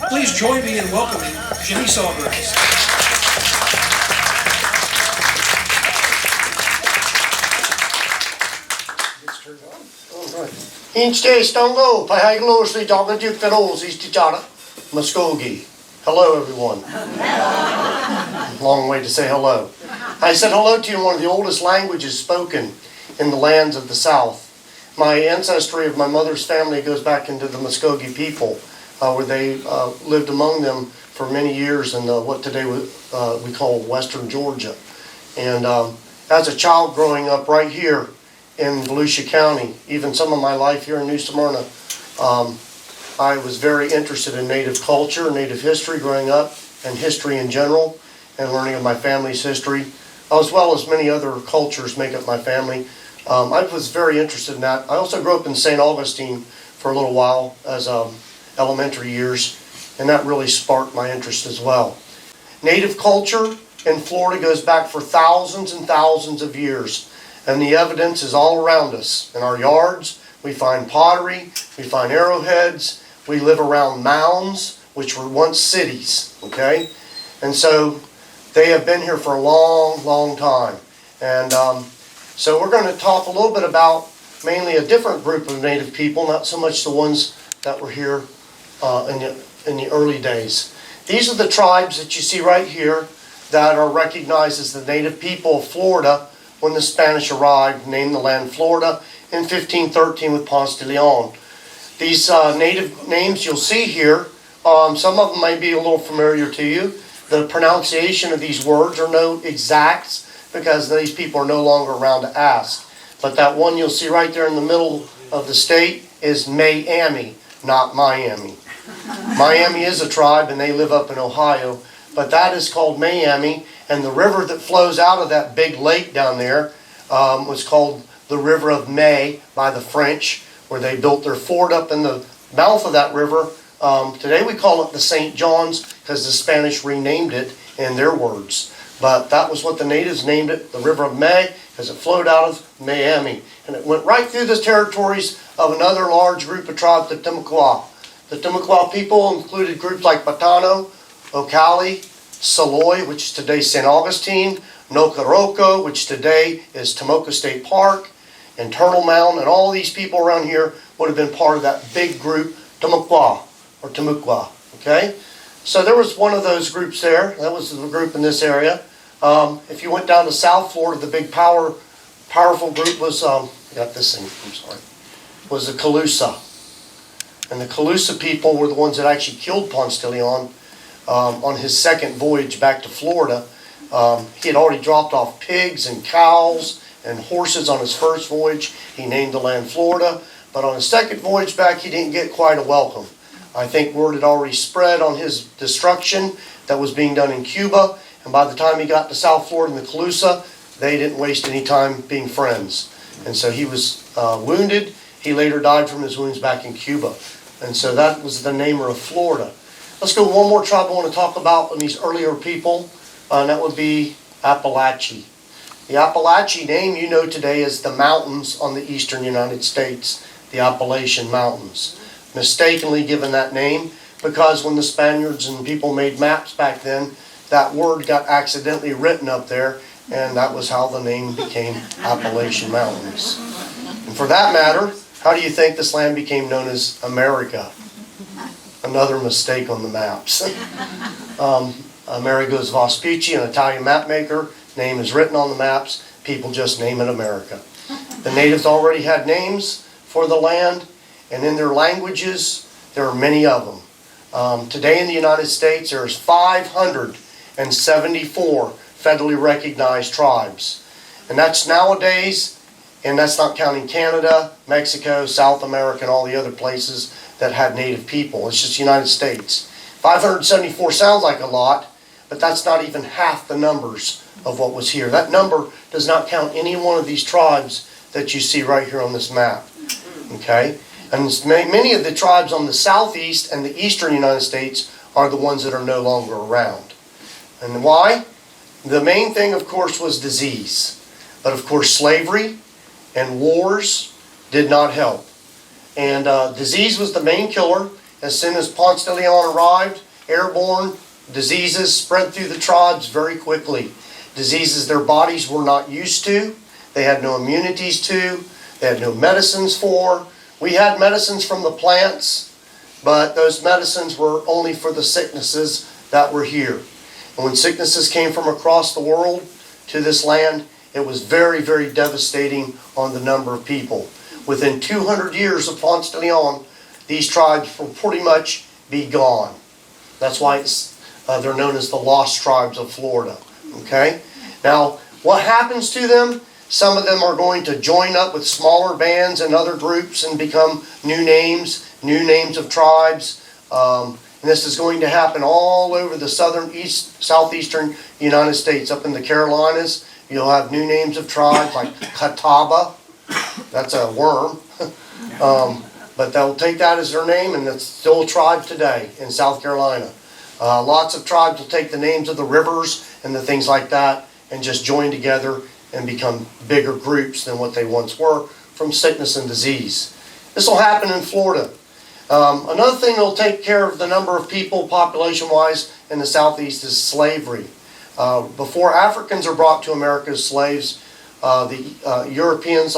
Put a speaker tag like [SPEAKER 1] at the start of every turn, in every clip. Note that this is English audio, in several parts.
[SPEAKER 1] Please join me in welcoming Jimmy Sawgrass.
[SPEAKER 2] Inste stongo, pahaglosi dogajuktarosi tichara, Muskogee. Hello, everyone. Long way to say hello. I said hello to you in one of the oldest languages spoken in the lands of the South. My ancestry of my mother's family goes back into the Muskogee people, where they lived among them for many years in what today we call Western Georgia. And as a child growing up right here in Volusia County, even some of my life here in New Smyrna, I was very interested in Native culture, Native history growing up, and history in general, and learning of my family's history, as well as many other cultures make up my family. I was very interested in that. I also grew up in St. Augustine for a little while as elementary years, and that really sparked my interest as well. Native culture in Florida goes back for thousands and thousands of years, and the evidence is all around us. In our yards, we find pottery, we find arrowheads, we live around mounds, which were once cities, okay? And so they have been here for a long, long time. And so we're going to talk a little bit about mainly a different group of Native people, not so much the ones that were here in the early days. These are the tribes that you see right here that are recognized as the native people of Florida when the Spanish arrived, named the land Florida in 1513 with Ponce de Leon. These native names you'll see here, some of them may be a little familiar to you. The pronunciation of these words are no exacts because these people are no longer around to ask. But that one you'll see right there in the middle of the state is Miami, not Miami. Miami is a tribe and they live up in Ohio, but that is called Miami, and the river that flows out of that big lake down there was called the River of May by the French, where they built their fort up in the mouth of that river. Today we call it the St. John's because the Spanish renamed it in their words. But that was what the natives named it, the River of May, because it flowed out of Miami. And it went right through the territories of another large group of tribes, the Timucua. The Timucua people included groups like Batano, Ocali, Saloy, which is today St. Augustine, Nocoroco, which today is Tomoka State Park, and Turtle Mountain, and all these people around here would have been part of that big group, Timucua, or Timucua, okay? So there was one of those groups there. That was the group in this area. If you went down to South Florida, the big powerful group was, got this thing, I'm sorry, was the Calusa. And the Calusa people were the ones that actually killed Ponce de Leon on his second voyage back to Florida. He had already dropped off pigs and cows and horses on his first voyage. He named the land Florida. But on his second voyage back, he didn't get quite a welcome. I think word had already spread on his destruction that was being done in Cuba. And by the time he got to South Florida and the Calusa, they didn't waste any time being friends. And so he was wounded. He later died from his wounds back in Cuba. And so that was the namer of Florida. Let's go one more tribe I want to talk about in these earlier people, and that would be Appalachee. The Appalachee name you know today is the mountains on the eastern United States, the Appalachian Mountains. Mistakenly given that name because when the Spaniards and people made maps back then, that word got accidentally written up there, and that was how the name became Appalachian Mountains. And for that matter, how do you think this land became known as America? Another mistake on the maps. Amerigo Vespucci, an Italian map maker. Name is written on the maps. People just name it America. The natives already had names for the land, and in their languages, there are many of them. Today in the United States, there's 574 federally recognized tribes. And that's nowadays, and that's not counting Canada, Mexico, South America, and all the other places that had native people. It's just the United States. 574 sounds like a lot, but that's not even half the numbers of what was here. That number does not count any one of these tribes that you see right here on this map. Okay? And many of the tribes on the southeast and the eastern United States are the ones that are no longer around. And why? The main thing, of course, was disease. But of course, slavery and wars did not help. And disease was the main killer. as soon as Ponce de Leon arrived, airborne diseases spread through the tribes very quickly. Diseases their bodies were not used to, they had no immunities to, they had no medicines for. We had medicines from the plants, but those medicines were only for the sicknesses that were here. And when sicknesses came from across the world to this land, it was very, very devastating on the number of people. Within 200 years of Ponce de Leon, these tribes will pretty much be gone. That's why they're known as the Lost Tribes of Florida. Okay? Now, what happens to them? Some of them are going to join up with smaller bands and other groups and become new names of tribes. And this is going to happen all over the southeastern United States. Up in the Carolinas, you'll have new names of tribes like Catawba. That's a worm. But they'll take that as their name, and it's still a tribe today in South Carolina. Lots of tribes will take the names of the rivers and the things like that and just join together and become bigger groups than what they once were from sickness and disease. This will happen in Florida. Another thing that will take care of the number of people population-wise in the southeast is slavery. Before Africans are brought to America as slaves, the Europeans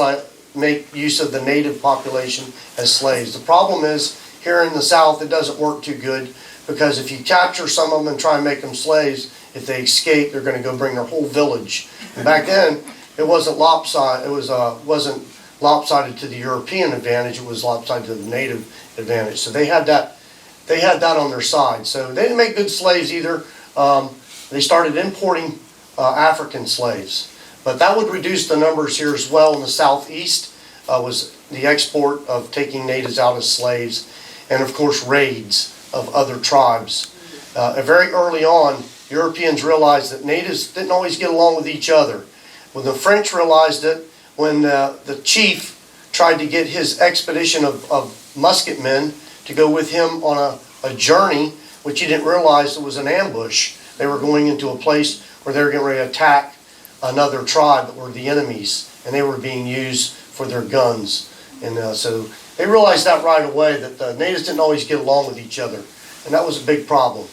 [SPEAKER 2] make use of the native population as slaves. The problem is, here in the South, it doesn't work too good, because if you capture some of them and try and make them slaves, if they escape, they're going to go bring their whole village. And back then, it wasn't lopsided. Wasn't lopsided to the European advantage. It was lopsided to the native advantage. So they had that. They had that on their side. So they didn't make good slaves either. They started importing African slaves. But that would reduce the numbers here as well in the southeast, was the export of taking natives out as slaves, and of course raids of other tribes. Very early on, Europeans realized that natives didn't always get along with each other. When the French realized it, when the chief tried to get his expedition of musketmen to go with him on a journey, which he didn't realize it was an ambush. They were going into a place where they were getting ready to attack another tribe that were the enemies, and they were being used for their guns. And so they realized that right away, that the natives didn't always get along with each other, and that was a big problem.